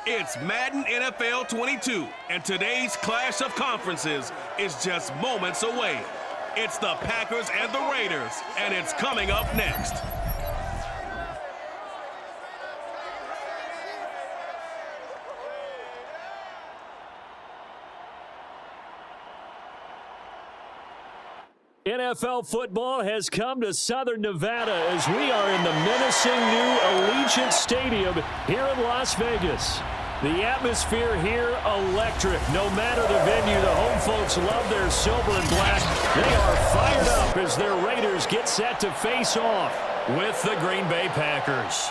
It's Madden NFL 22, and today's clash of conferences is just moments away. It's the Packers and the Raiders, and it's coming up next. NFL football has come to Southern Nevada as we are in the menacing new Allegiant Stadium here in Las Vegas. The atmosphere here, electric. No matter the venue, the home folks love their silver and black. They are fired up as their Raiders get set to face off with the Green Bay Packers.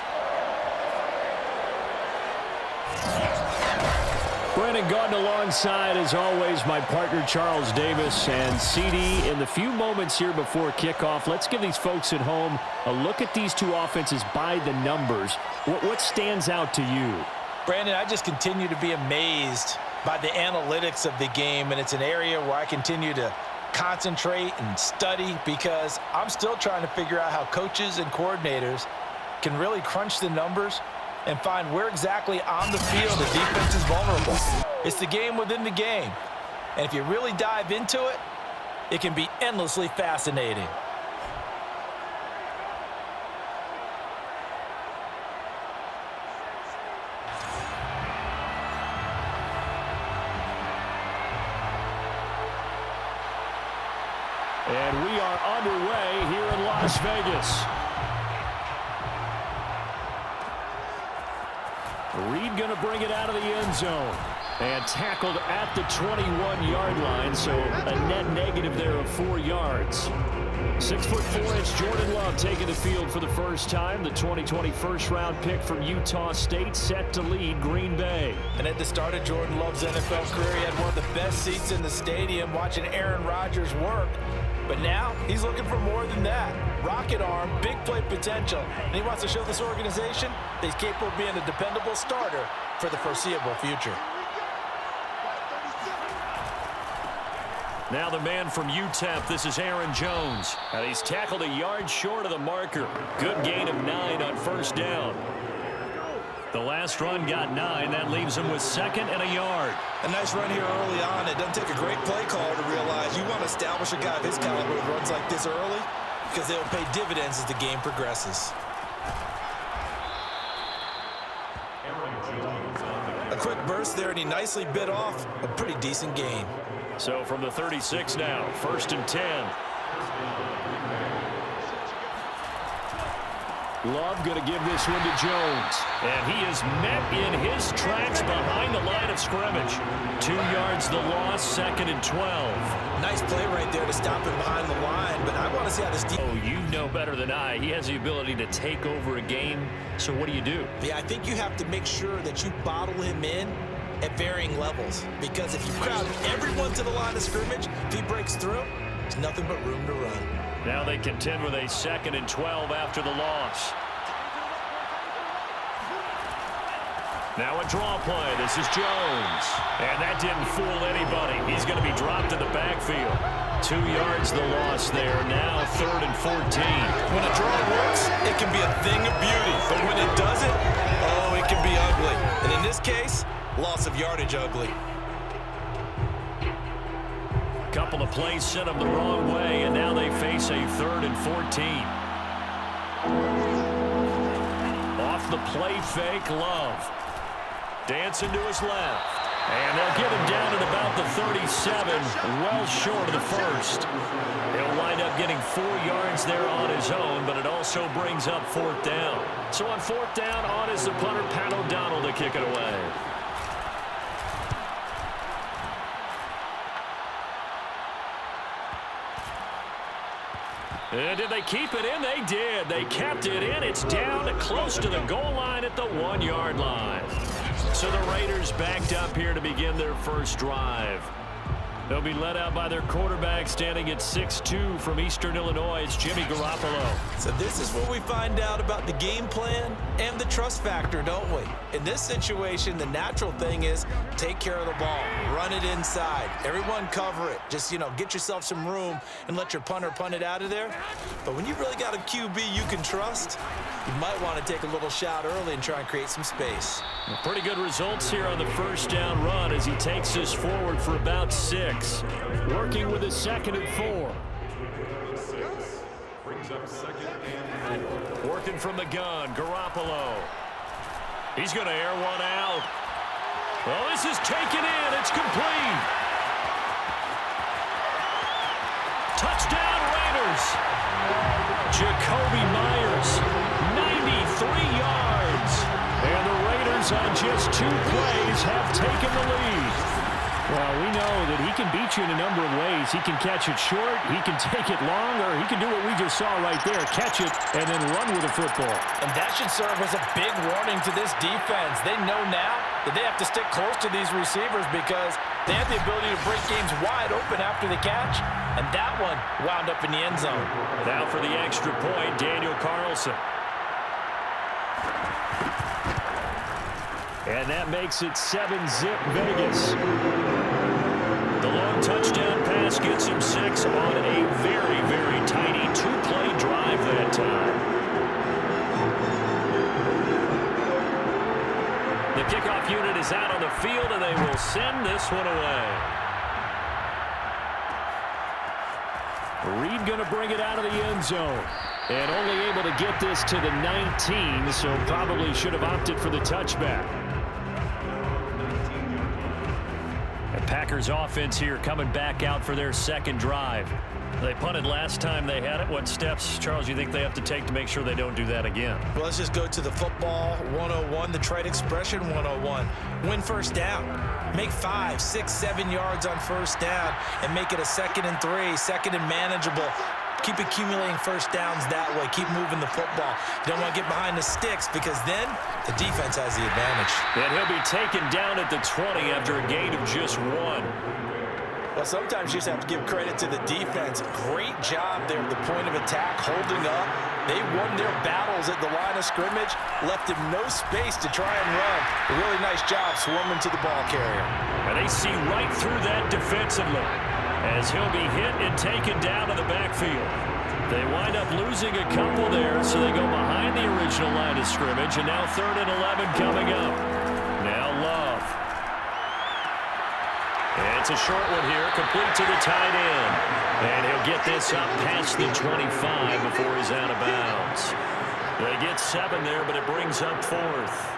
Brandon Gaudin alongside, as always, my partner Charles Davis. And CD, in the few moments here before kickoff, let's give these folks at home a look at these two offenses by the numbers. What stands out to you? Brandon, I just continue to be amazed by the analytics of the game, and it's an area where I continue to concentrate and study because I'm still trying to figure out how coaches and coordinators can really crunch the numbers and find where exactly on the field the defense is vulnerable. It's the game within the game. And if you really dive into it, it can be endlessly fascinating. And we are underway here in Las Vegas. Reed going to bring it out of the end zone. And tackled at the 21-yard line, so a net negative there of 4 yards. 6'4" Jordan Love taking the field for the first time. The 2020 first-round pick from Utah State set to lead Green Bay. And at the start of Jordan Love's NFL career, he had one of the best seats in the stadium watching Aaron Rodgers work. But now he's looking for more than that. Rocket arm, big play potential, and he wants to show this organization that he's capable of being a dependable starter for the foreseeable future. Now the man from UTEP, this is Aaron Jones. And he's tackled a yard short of the marker. Good gain of 9 on first down. The last run got 9. That leaves him with 2nd and a yard. A nice run here early on. It doesn't take a great play caller to realize you want to establish a guy of his caliber with runs like this early because they'll pay dividends as the game progresses. A quick burst there, and he nicely bit off a pretty decent gain. So from the 36 now, 1st and 10. Love going to give this one to Jones. And he is met in his tracks behind the line of scrimmage. 2 yards the loss, 2nd and 12. Nice play right there to stop him behind the line, but I want to see how this... Oh, you know better than I. He has the ability to take over a game. So what do you do? Yeah, I think you have to make sure that you bottle him in at varying levels. Because if you crowd everyone to the line of scrimmage, if he breaks through, there's nothing but room to run. Now they contend with a 2nd and 12 after the loss. Now a draw play. This is Jones. And that didn't fool anybody. He's going to be dropped in the backfield. 2 yards the loss there. Now 3rd and 14. When a draw works, it can be a thing of beauty. But when it doesn't, oh, it can be ugly. And in this case, loss of yardage ugly. Couple of plays sent them the wrong way, and now they face a 3rd and 14. Off the play fake, Love. Dancing to his left. And they'll get him down at about the 37, well short of the first. He'll wind up getting 4 yards there on his own, but it also brings up 4th down. So on 4th down, on is the punter, Pat O'Donnell, to kick it away. And did they keep it in? They did. They kept it in. It's down close to the goal line at the 1-yard line. So the Raiders backed up here to begin their first drive. They'll be led out by their quarterback standing at 6'2" from Eastern Illinois. It's Jimmy Garoppolo. So this is where we find out about the game plan and the trust factor, don't we? In this situation, the natural thing is take care of the ball, run it inside, everyone cover it. Just, get yourself some room and let your punter punt it out of there. But when you really got a QB you can trust, you might want to take a little shot early and try and create some space. Pretty good results here on the first down run as he takes us forward for about 6. Working with a 2nd and 4. Working from the gun, Garoppolo. He's going to air one out. Well, this is taken in. It's complete. Touchdown Raiders. Jacoby Myers, 93 yards. And the Raiders on just 2 plays have taken the lead. Well, we know that he can beat you in a number of ways. He can catch it short, he can take it long, or he can do what we just saw right there, catch it and then run with the football. And that should serve as a big warning to this defense. They know now that they have to stick close to these receivers because they have the ability to break games wide open after the catch, and that one wound up in the end zone. Now for the extra point, Daniel Carlson. And that makes it 7-zip Vegas. The long touchdown pass gets him 6 on a very, very tiny 2-play drive that time. The kickoff unit is out on the field, and they will send this one away. Reed going to bring it out of the end zone. And only able to get this to the 19, so probably should have opted for the touchback. The Packers offense here coming back out for their 2nd drive. They punted last time they had it. What steps, Charles, you think they have to take to make sure they don't do that again? Well, let's just go to the football 101, the trade expression 101. Win first down. Make 5, 6, 7 yards on first down and make it a 2nd and 3, 2nd and manageable. Keep accumulating first downs that way. Keep moving the football. You don't want to get behind the sticks because then the defense has the advantage. And he'll be taken down at the 20 after a gain of just 1. Well, sometimes you just have to give credit to the defense. Great job there at the point of attack, holding up. They won their battles at the line of scrimmage, left him no space to try and run. A really nice job swarming to the ball carrier. And they see right through that defensively as he'll be hit and taken down in the backfield. They wind up losing a couple there, so they go behind the original line of scrimmage, and now 3rd and 11 coming up. Now Love. And it's a short one here, complete to the tight end. And he'll get this up past the 25 before he's out of bounds. They get 7 there, but it brings up 4th.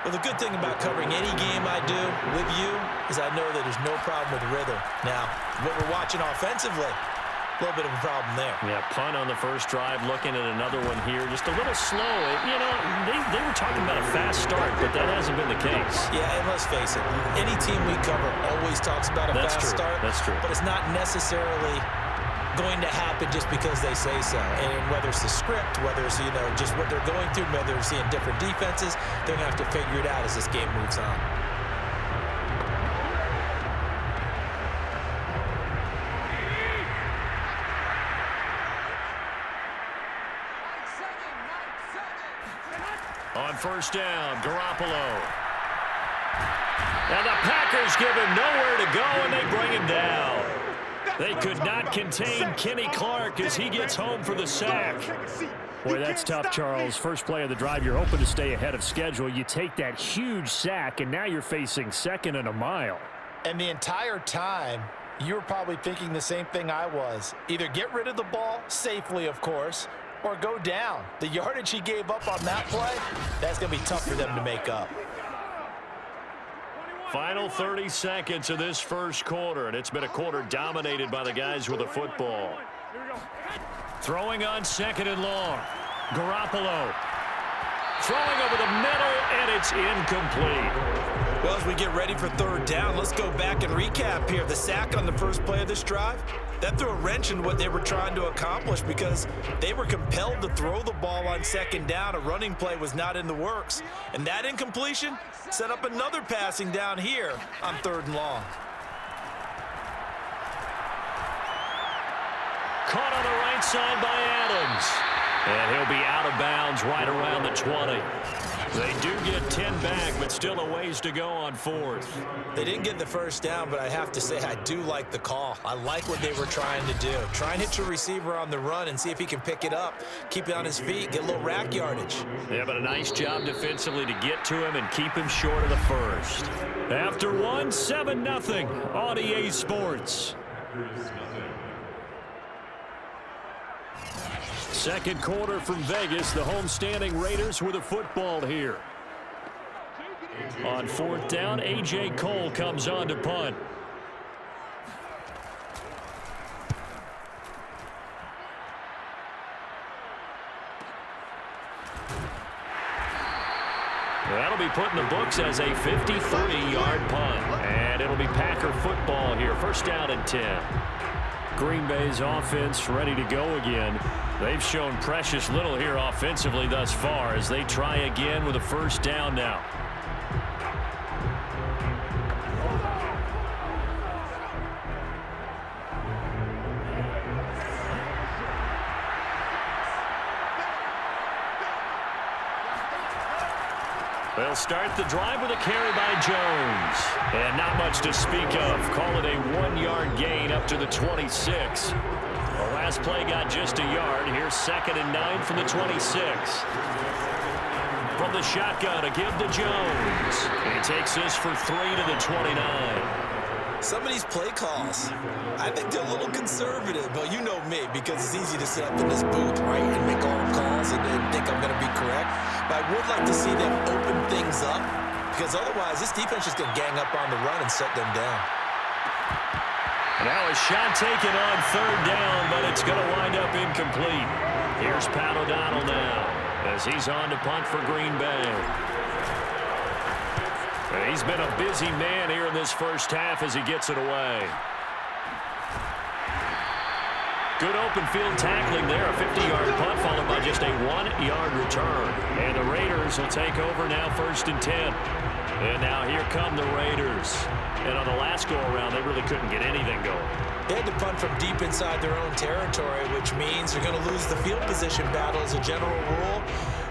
Well, the good thing about covering any game I do with you is I know that there's no problem with rhythm. Now, what we're watching offensively, a little bit of a problem there. Yeah, punt on the first drive, looking at another one here. Just a little slow. They were talking about a fast start, but that hasn't been the case. Yeah, and let's face it, any team we cover always talks about a fast start. That's true. But it's not necessarily going to happen just because they say so. And whether it's the script, whether it's, just what they're going through, whether they're seeing different defenses, they're going to have to figure it out as this game moves on. On first down, Garoppolo. And the Packers give him nowhere to go, and they bring him down. They could not contain Kenny Clark as he gets home for the sack. Boy, that's tough, Charles. First play of the drive, you're hoping to stay ahead of schedule. You take that huge sack, and now you're facing 2nd and a mile. And the entire time, you were probably thinking the same thing I was. Either get rid of the ball, safely, of course, or go down. The yardage he gave up on that play, that's going to be tough for them to make up. Final 30 seconds of this first quarter, and it's been a quarter dominated by the guys with the football. Throwing on 2nd and long. Garoppolo throwing over the middle, and it's incomplete. Well, as we get ready for 3rd down, let's go back and recap here. The sack on the first play of this drive, that threw a wrench in what they were trying to accomplish because they were compelled to throw the ball on 2nd down. A running play was not in the works. And that incompletion set up another passing down here on 3rd and long. inside by Adams. And he'll be out of bounds right around the 20. They do get 10 back, but still a ways to go on fourth. They didn't get the first down, but I have to say I do like the call. I like what they were trying to do. Try and hit your receiver on the run and see if he can pick it up, keep it on his feet, get a little rack yardage. Yeah, but a nice job defensively to get to him and keep him short of the first. After one, 7-0 on EA Sports. Second quarter from Vegas. The homestanding Raiders with a football here. On fourth down, A.J. Cole comes on to punt. That'll be put in the books as a 53-yard punt. And it'll be Packer football here. First down and 10. Green Bay's offense ready to go again. They've shown precious little here offensively thus far as they try again with a first down now. They'll start the drive with a carry by Jones. And not much to speak of. Call it a 1-yard gain up to the 26. The last play got just a yard. Here's 2nd and 9 from the 26. From the shotgun, a give to Jones. He takes this for 3 to the 29. Some of these play calls, I think they're a little conservative, but you know me, because it's easy to sit up in this booth, right, and make all the calls and think I'm going to be correct. But I would like to see them open things up, because otherwise this defense is going to gang up on the run and set them down. Now a shot taken on third down, but it's going to wind up incomplete. Here's Pat O'Donnell now as he's on to punt for Green Bay. He's been a busy man here in this first half as he gets it away. Good open field tackling there. A 50-yard punt followed by just a 1-yard return. And the Raiders will take over now 1st and 10. And now here come the Raiders. And on the last go-around, they really couldn't get anything going. They had to punt from deep inside their own territory, which means they're going to lose the field position battle as a general rule.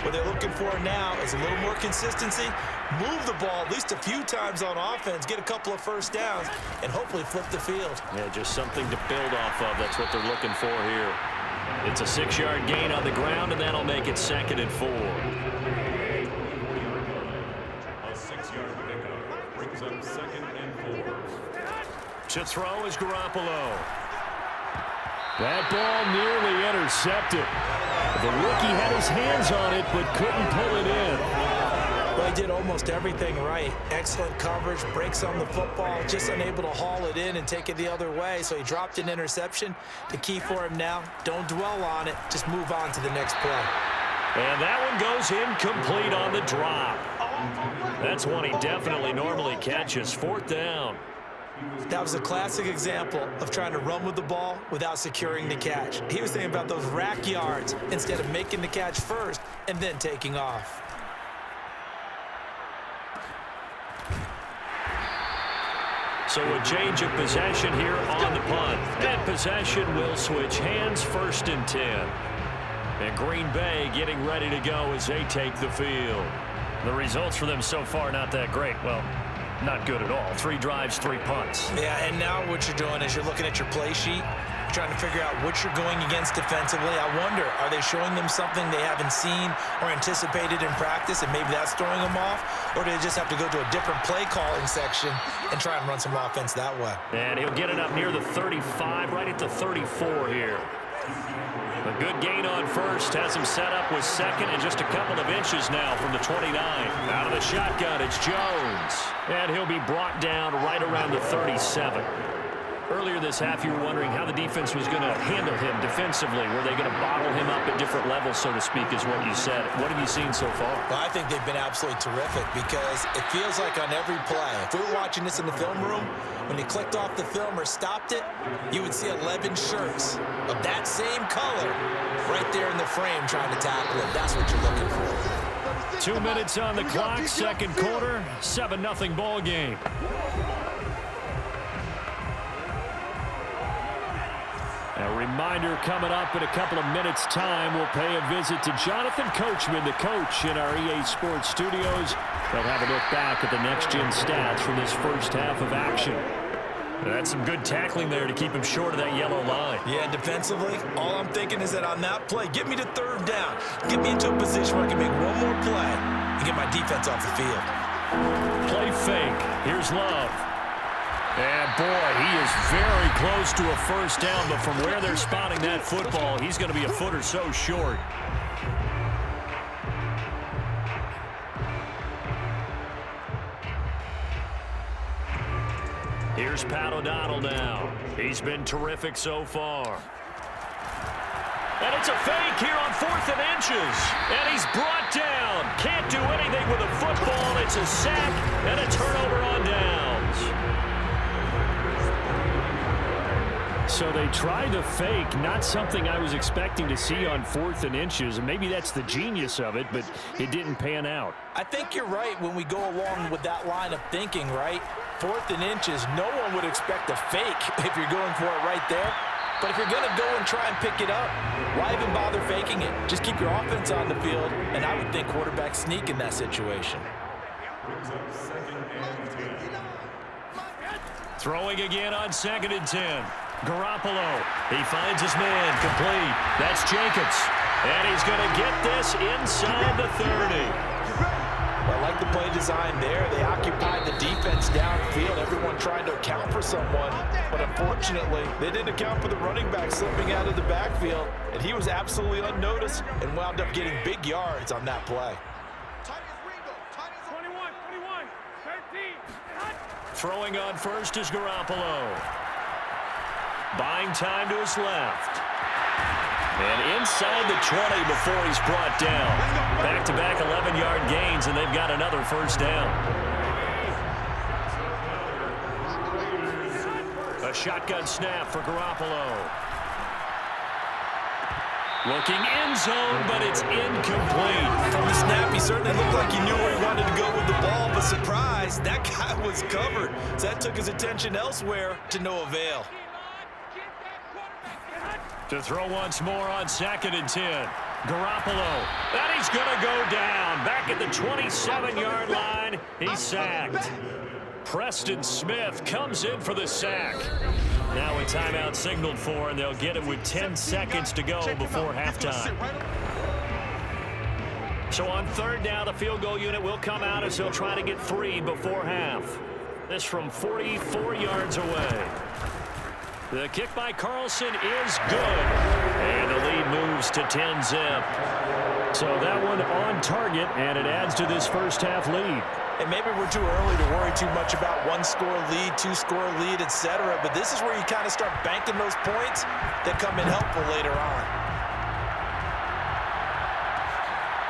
What they're looking for now is a little more consistency, move the ball at least a few times on offense, get a couple of first downs, and hopefully flip the field. Yeah, just something to build off of. That's what they're looking for here. It's a 6-yard gain on the ground, and that'll make it 2nd and 4. A 6-yard pickup brings up 2nd and 4. To throw is Garoppolo. That ball nearly intercepted. The rookie had his hands on it, but couldn't pull it in. Well, he did almost everything right. Excellent coverage, breaks on the football, just unable to haul it in and take it the other way. So he dropped an interception. The key for him now, don't dwell on it. Just move on to the next play. And that one goes incomplete on the drop. That's one he definitely normally catches. 4th down. That was a classic example of trying to run with the ball without securing the catch. He was thinking about those rack yards instead of making the catch first and then taking off. So a change of possession here on the punt. And possession will switch hands. 1st and 10. And Green Bay getting ready to go as they take the field. The results for them so far not that great. Well, not good at all. 3 drives, 3 punts. Yeah, and now what you're doing is you're looking at your play sheet, trying to figure out what you're going against defensively. I wonder, are they showing them something they haven't seen or anticipated in practice, and maybe that's throwing them off? Or do they just have to go to a different play calling section and try and run some offense that way? And he'll get it up near the 35, right at the 34 here. A good gain on first, has him set up with 2nd and just a couple of inches now from the 29. Out of the shotgun, it's Jones. And he'll be brought down right around the 37. Earlier this half, you were wondering how the defense was going to handle him defensively. Were they going to bottle him up at different levels, so to speak, is what you said. What have you seen so far? Well, I think they've been absolutely terrific because it feels like on every play, if we were watching this in the film room, when you clicked off the film or stopped it, you would see 11 shirts of that same color right there in the frame trying to tackle it. That's what you're looking for. 2 minutes on the clock, second quarter, 7-0 ball game. Now A reminder coming up in a couple of minutes' time. We'll pay a visit to Jonathan Coachman, the coach in our EA Sports studios. They'll have a look back at the next-gen stats from this first half of action. That's some good tackling there to keep him short of that yellow line. Yeah, defensively, all I'm thinking is that on that play, get me to third down. Get me into a position where I can make one more play and get my defense off the field. Play fake. Here's Love. And, boy, he is very close to a first down, but from where they're spotting that football, he's going to be a foot or so short. Here's Pat O'Donnell now. He's been terrific so far. And it's a fake here on 4th and inches. And he's brought down. Can't do anything with a football. It's a sack and a turnover on downs. So they tried to fake, not something I was expecting to see on 4th and inches. And maybe that's the genius of it, but it didn't pan out. I think you're right when we go along with that line of thinking, right? 4th and inches, no one would expect a fake if you're going for it right there. But if you're going to go and try and pick it up, why even bother faking it? Just keep your offense on the field, and I would think quarterback sneak in that situation. Throwing again on 2nd and 10. Garoppolo, he finds his man, complete. That's Jacobs, and he's going to get this inside the 30. I like the play design there. They occupied the defense downfield, everyone trying to account for someone, but unfortunately, they didn't account for the running back slipping out of the backfield, and he was absolutely unnoticed and wound up getting big yards on that play. 21, 13. Throwing on first is Garoppolo. Buying time to his left. And inside the 20 before he's brought down. Back-to-back 11-yard gains, and they've got another first down. A shotgun snap for Garoppolo. Looking end zone, but it's incomplete. From the snap, he certainly looked like he knew where he wanted to go with the ball, but surprise, that guy was covered. So that took his attention elsewhere to no avail. To throw once more on 2nd and 10. Garoppolo. And he's going to go down. Back at the 27-yard line. He's sacked. Preston Smith comes in for the sack. Now a timeout signaled for, and they'll get it with 10 seconds to go before halftime. So on 3rd down, the field goal unit will come out as they'll try to get 3 before half. This from 44 yards away. The kick by Carlson is good. And the lead moves to 10-zip. So that one on target, and it adds to this first half lead. And maybe we're too early to worry too much about 1-score lead, 2-score lead, etc. But this is where you kind of start banking those points that come in helpful later on.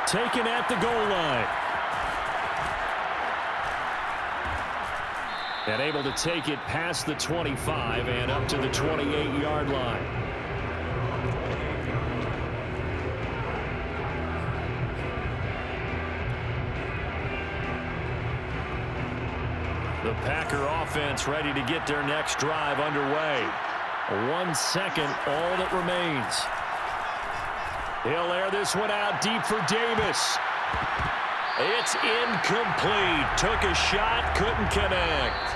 Taken at the goal line. And able to take it past the 25 and up to the 28-yard line. The Packer offense ready to get their next drive underway. 1 second, all that remains. He'll air this one out deep for Davis. It's incomplete. Took a shot, couldn't connect.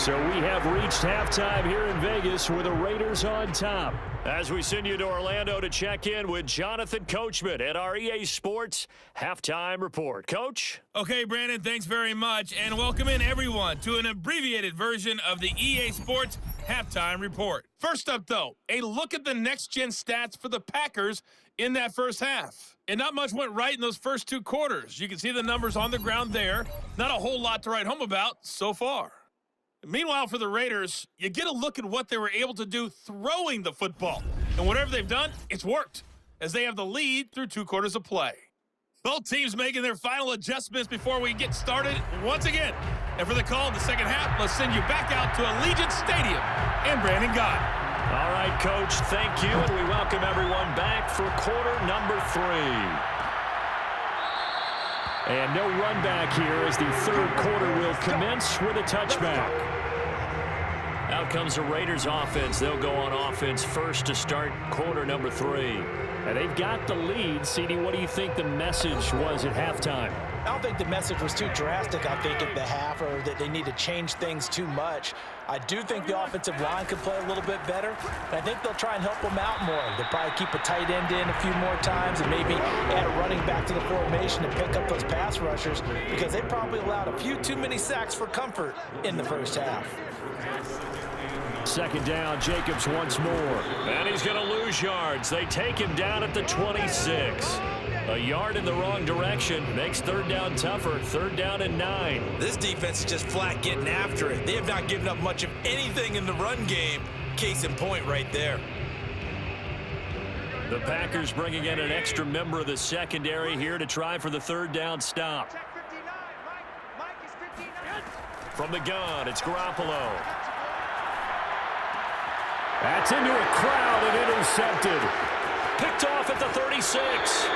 So we have reached halftime here in Vegas with the Raiders on top. As we send you to Orlando to check in with Jonathan Coachman at our EA Sports Halftime Report. Coach? Okay, Brandon, thanks very much. And welcome in, everyone, to an abbreviated version of the EA Sports Halftime Report. First up, though, a look at the next-gen stats for the Packers in that first half. And not much went right in those first 2 quarters. You can see the numbers on the ground there. Not a whole lot to write home about so far. Meanwhile, for the Raiders, you get a look at what they were able to do throwing the football. And whatever they've done, it's worked, as they have the lead through 2 quarters of play. Both teams making their final adjustments before we get started once again. And for the call in the second half, let's send you back out to Allegiant Stadium and Brandon Gott. All right, Coach, thank you, and we welcome everyone back for quarter number 3. And no run back here as the 3rd quarter will commence with a touchback. Out comes the Raiders offense. They'll go on offense first to start quarter number 3. And they've got the lead. CD, what do you think the message was at halftime? I don't think the message was too drastic, I think, at the half, or that they need to change things too much. I do think the offensive line could play a little bit better, and I think they'll try and help them out more. They'll probably keep a tight end in a few more times and maybe add a running back to the formation to pick up those pass rushers, because they probably allowed a few too many sacks for comfort in the first half. Second down, Jacobs once more. And he's going to lose yards. They take him down at the 26. A yard in the wrong direction makes third down tougher. Third down and 9. This defense is just flat getting after it. They have not given up much of anything in the run game. Case in point right there. The Packers bringing in an extra member of the secondary here to try for the third down stop. From the gun, it's Garoppolo. That's into a crowd and intercepted. Picked off at the 36.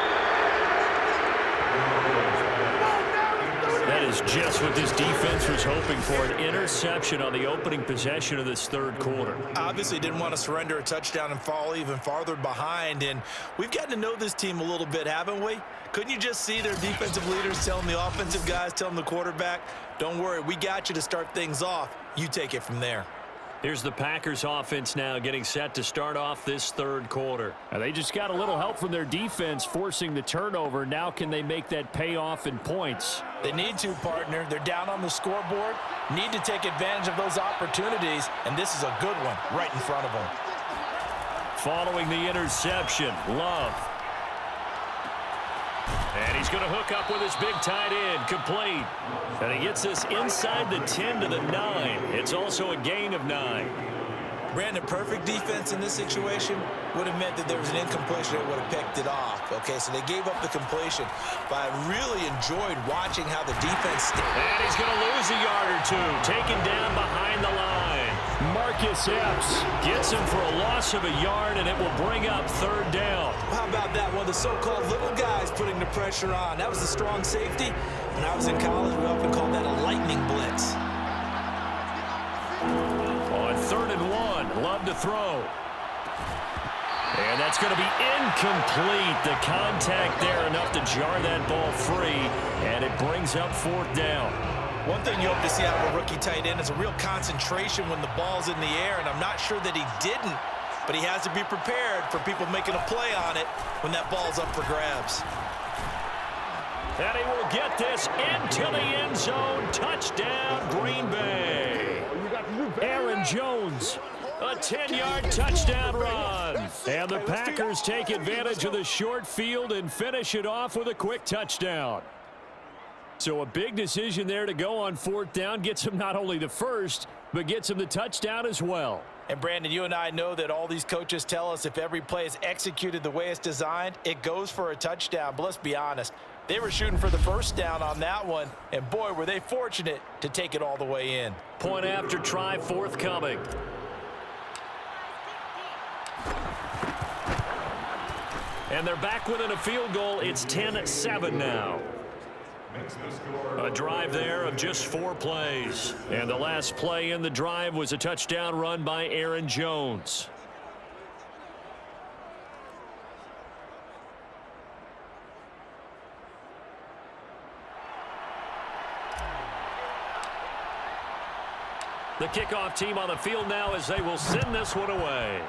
That is just what this defense was hoping for, an interception on the opening possession of this third quarter. Obviously didn't want to surrender a touchdown and fall even farther behind, and we've gotten to know this team a little bit, haven't we? Couldn't you just see their defensive leaders telling the offensive guys, telling the quarterback, don't worry, we got you to start things off. You take it from there. Here's the Packers offense now getting set to start off this third quarter. Now they just got a little help from their defense forcing the turnover. Now can they make that pay off in points? They need to, partner. They're down on the scoreboard. Need to take advantage of those opportunities, and this is a good one right in front of them. Following the interception, Love. And he's going to hook up with his big tight end, complete. And he gets this inside the 10 to the 9. It's also a gain of 9. Brandon, perfect defense in this situation would have meant that there was an incompletion that would have picked it off. Okay, so they gave up the completion, but I really enjoyed watching how the defense stayed. And he's going to lose a yard or two, taken down behind the line. Marcus Epps gets him for a loss of a yard, and it will bring up third down. How about that? One of the so-called little guys putting the pressure on. That was a strong safety. When I was in college, we often called that a lightning blitz. On 3rd and 1, Love to throw. And that's going to be incomplete. The contact there enough to jar that ball free, and it brings up 4th down. One thing you hope to see out of a rookie tight end is a real concentration when the ball's in the air, and I'm not sure that he didn't, but he has to be prepared for people making a play on it when that ball's up for grabs. And he will get this into the end zone. Touchdown, Green Bay. Aaron Jones, a 10-yard touchdown run. And the Packers take advantage of the short field and finish it off with a quick touchdown. So a big decision there to go on 4th down. Gets him not only the first, but gets him the touchdown as well. And Brandon, you and I know that all these coaches tell us if every play is executed the way it's designed, it goes for a touchdown. But let's be honest, they were shooting for the first down on that one, and boy, were they fortunate to take it all the way in. Point after try forthcoming. And they're back within a field goal. It's 10-7 now. A drive there of just 4 plays. And the last play in the drive was a touchdown run by Aaron Jones. The kickoff team on the field now as they will send this one away.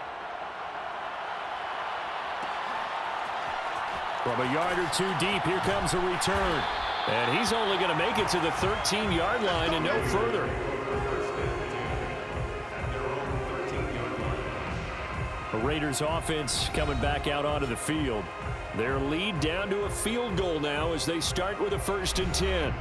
From a yard or 2 deep, here comes a return. And he's only going to make it to the 13-yard line and no further. The Raiders offense coming back out onto the field. Their lead down to a field goal now as they start with a 1st and 10.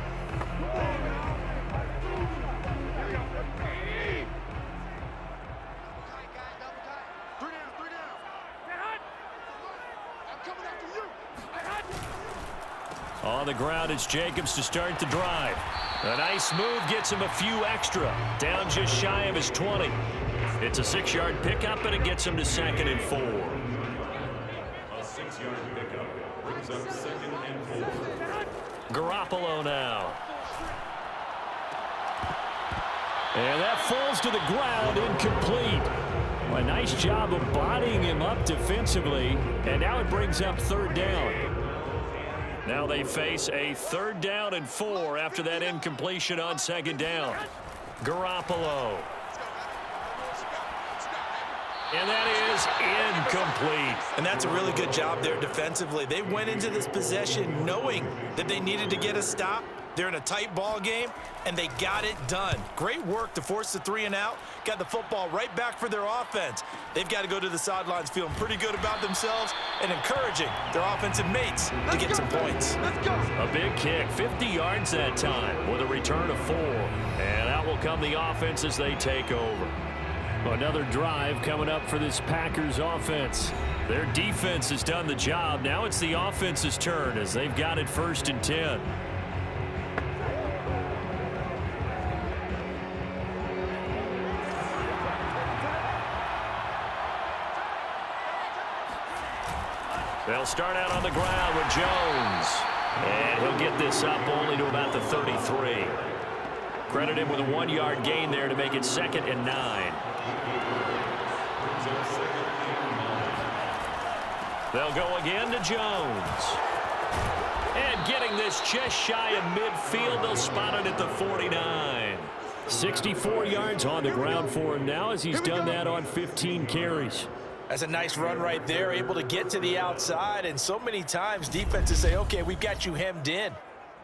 On the ground, it's Jacobs to start the drive. A nice move gets him a few extra. Down just shy of his 20. It's a 6-yard pickup, and it gets him to 2nd and 4. A 6-yard pickup brings up 2nd and 4. Garoppolo now. And that falls to the ground, incomplete. A nice job of bodying him up defensively, and now it brings up third down. Now they face a 3rd down and 4 after that incompletion on 2nd down. Garoppolo. And that is incomplete. And that's a really good job there defensively. They went into this possession knowing that they needed to get a stop. They're in a tight ball game, and they got it done. Great work to force the 3 and out. Got the football right back for their offense. They've got to go to the sidelines feeling pretty good about themselves and encouraging their offensive mates to get some points. A big kick, 50 yards that time with a return of 4. And out will come the offense as they take over. Another drive coming up for this Packers offense. Their defense has done the job. Now it's the offense's turn as they've got it 1st and 10. They'll start out on the ground with Jones. And he'll get this up only to about the 33. Credit him with a 1-yard gain there to make it 2nd and 9. They'll go again to Jones. And getting this just shy of midfield, they'll spot it at the 49. 64 yards on the ground for him now as he's done that on 15 carries. That's a nice run right there, able to get to the outside. And so many times defenses say, okay, we've got you hemmed in.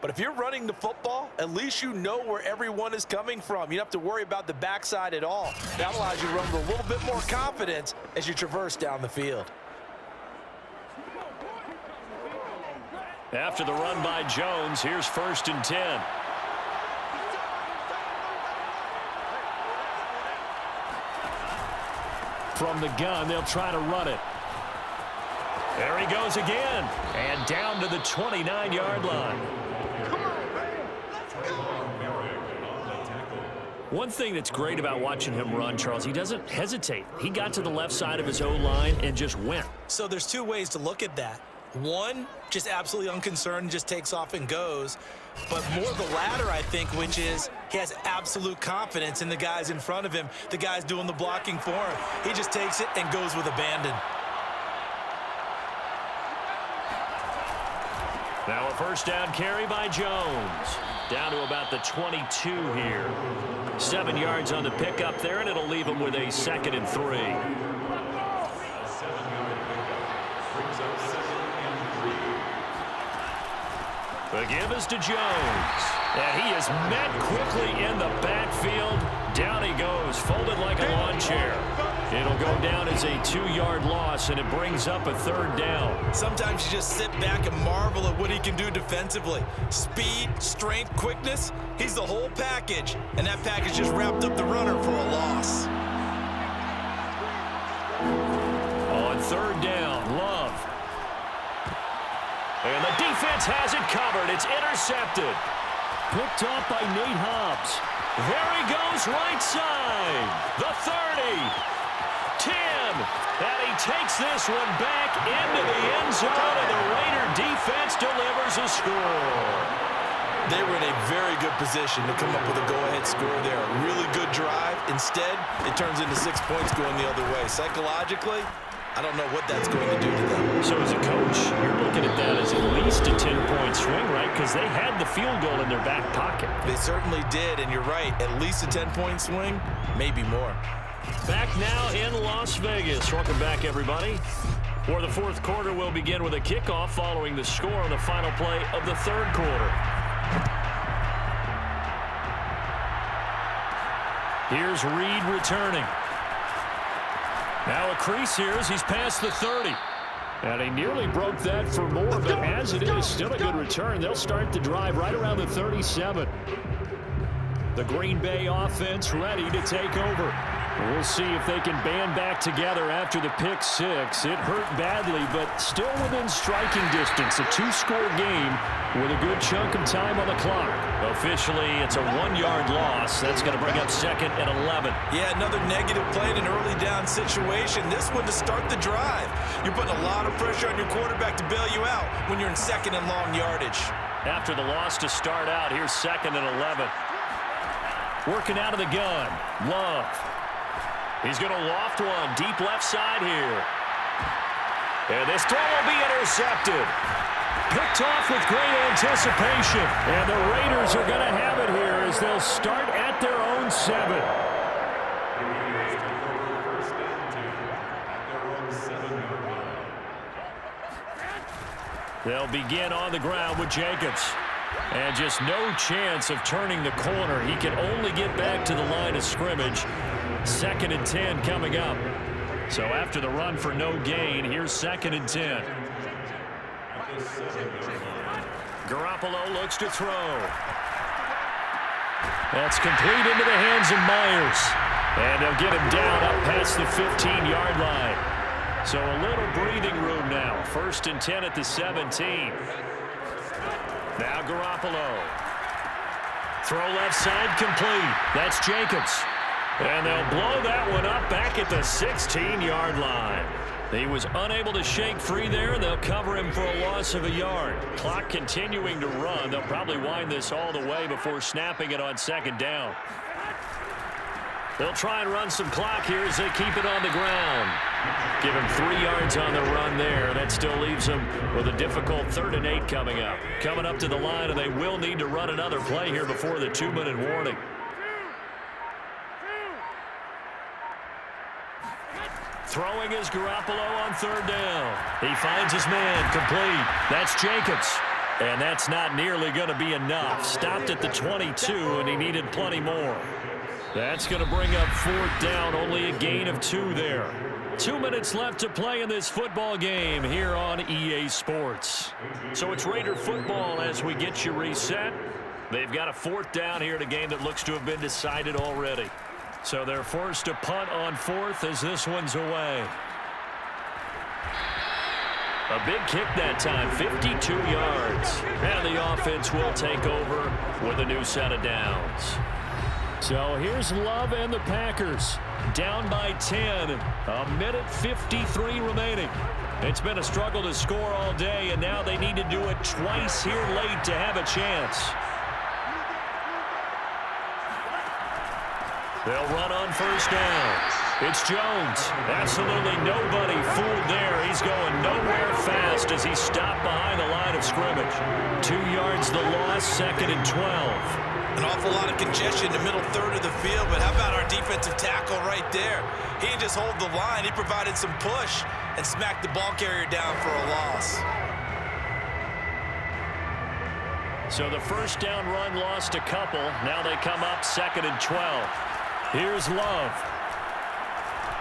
But if you're running the football, at least you know where everyone is coming from. You don't have to worry about the backside at all. That allows you to run with a little bit more confidence as you traverse down the field. After the run by Jones, here's 1st and 10. From the gun, they'll try to run it. There he goes again. And down to the 29-yard line. One thing that's great about watching him run, Charles, he doesn't hesitate. He got to the left side of his O-line and just went. So there's 2 ways to look at that. One, just absolutely unconcerned, just takes off and goes. But more the latter, I think, which is he has absolute confidence in the guys in front of him, the guys doing the blocking for him. He just takes it and goes with abandon. Now a 1st down carry by Jones. Down to about the 22 here. 7 yards on the pickup there, and it'll leave him with a 2nd and 3. The give is to Jones. And he is met quickly in the backfield. Down he goes, folded like a lawn chair. It'll go down as a 2-yard loss, and it brings up a 3rd down. Sometimes you just sit back and marvel at what he can do defensively. Speed, strength, quickness, he's the whole package. And that package just wrapped up the runner for a loss. On 3rd down, Love. And the defense has it covered. It's intercepted. Picked off by Nate Hobbs. There he goes, right side. The 30. 10. And he takes this one back into the end zone, and the Raider defense delivers a score. They were in a very good position to come up with a go-ahead score there. A really good drive. Instead, it turns into 6 points going the other way. Psychologically, I don't know what that's going to do to them. So as a coach, you're looking at that as at least a 10-point swing, right? Because they had the field goal in their back pocket. They certainly did, and you're right. At least a 10-point swing, maybe more. Back now in Las Vegas. Welcome back, everybody. For the 4th quarter, we'll begin with a kickoff following the score on the final play of the 3rd quarter. Here's Reed returning. Now a crease here as he's past the 30. And he nearly broke that for more, but as it is, still a good return. They'll start the drive right around the 37. The Green Bay offense ready to take over. We'll see if they can band back together after the pick 6. It hurt badly, but still within striking distance. A 2-score game with a good chunk of time on the clock. Officially, it's a 1-yard loss. That's going to bring up 2nd and 11. Yeah, another negative play in an early down situation. This one to start the drive. You're putting a lot of pressure on your quarterback to bail you out when you're in 2nd and long yardage. After the loss to start out, here's 2nd and 11. Working out of the gun. Love. He's going to loft one. Deep left side here. And this throw will be intercepted. Picked off with great anticipation. And the Raiders are going to have it here as they'll start at their own 7. They'll begin on the ground with Jacobs. And just no chance of turning the corner. He can only get back to the line of scrimmage. 2nd and 10 coming up. So after the run for no gain, here's 2nd and 10. Garoppolo looks to throw. That's complete into the hands of Myers. And they'll get him down up past the 15-yard line. So a little breathing room now. 1st and 10 at the 17. Now Garoppolo. Throw left side complete. That's Jacobs. And they'll blow that one up back at the 16-yard line. He was unable to shake free there. They'll cover him for a loss of a yard. Clock continuing to run. They'll probably wind this all the way before snapping it on 2nd down. They'll try and run some clock here as they keep it on the ground. Give him 3 yards on the run there. That still leaves him with a difficult 3rd and 8 coming up. Coming up to the line, and they will need to run another play here before the 2-minute warning. Throwing is Garoppolo on 3rd down. He finds his man complete. That's Jacobs. And that's not nearly going to be enough. Stopped at the 22, and he needed plenty more. That's going to bring up 4th down. Only a gain of 2 there. 2 minutes left to play in this football game here on EA Sports. So it's Raider football as we get you reset. They've got a 4th down here in a game that looks to have been decided already. So they're forced to punt on 4th as this one's away. A big kick that time, 52 yards. And the offense will take over with a new set of downs. So here's Love and the Packers. Down by 10. A minute 53 remaining. It's been a struggle to score all day, and now they need to do it twice here late to have a chance. They'll run on 1st down. It's Jones. Absolutely nobody fooled there. He's going nowhere fast as he's stopped behind the line of scrimmage. 2 yards the loss, 2nd and 12. An awful lot of congestion in the middle 3rd of the field, but how about our defensive tackle right there? He didn't just hold the line. He provided some push and smacked the ball carrier down for a loss. So the 1st down run lost a couple. Now they come up 2nd and 12. Here's Love.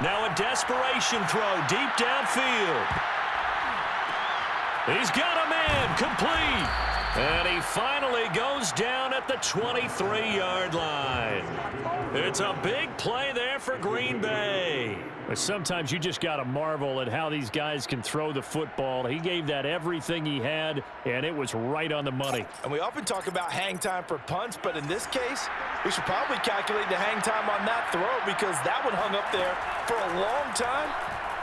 Now a desperation throw deep downfield. He's got a man complete. And he finally goes down at the 23-yard line. It's a big play there for Green Bay. But sometimes you just got to marvel at how these guys can throw the football. He gave that everything he had, and it was right on the money. And we often talk about hang time for punts, but in this case, we should probably calculate the hang time on that throw because that one hung up there for a long time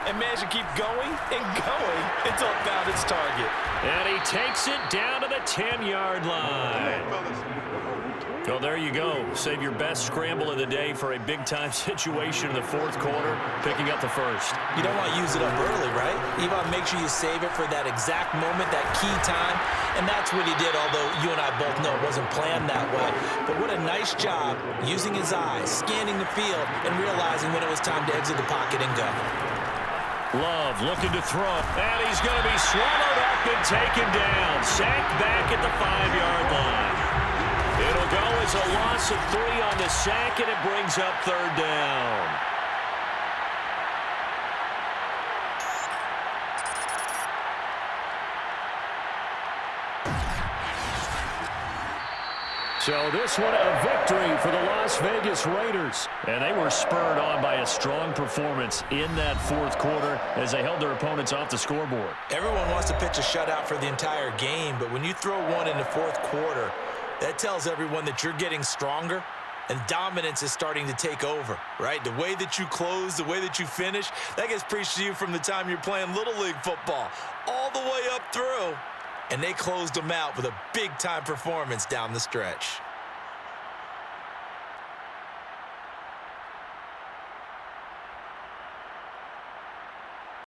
and managed to keep going and going until it found its target. And he takes it down to the 10-yard line. Well, there you go. Save your best scramble of the day for a big-time situation in the 4th quarter, picking up the 1st. You don't want to use it up early, right? You want to make sure you save it for that exact moment, that key time, and that's what he did, although you and I both know it wasn't planned that way. But what a nice job using his eyes, scanning the field, and realizing when it was time to exit the pocket and go. Love looking to throw, and he's going to be swallowed up and taken down. Sacked back at the 5-yard line. It'll go as a loss of 3 on the sack, and it brings up 3rd down. So this one a victory for the Las Vegas Raiders. And they were spurred on by a strong performance in that 4th quarter as they held their opponents off the scoreboard. Everyone wants to pitch a shutout for the entire game, but when you throw one in the 4th quarter, that tells everyone that you're getting stronger and dominance is starting to take over, right? The way that you close, the way that you finish, that gets preached to you from the time you're playing Little League football all the way up through. And they closed them out with a big-time performance down the stretch.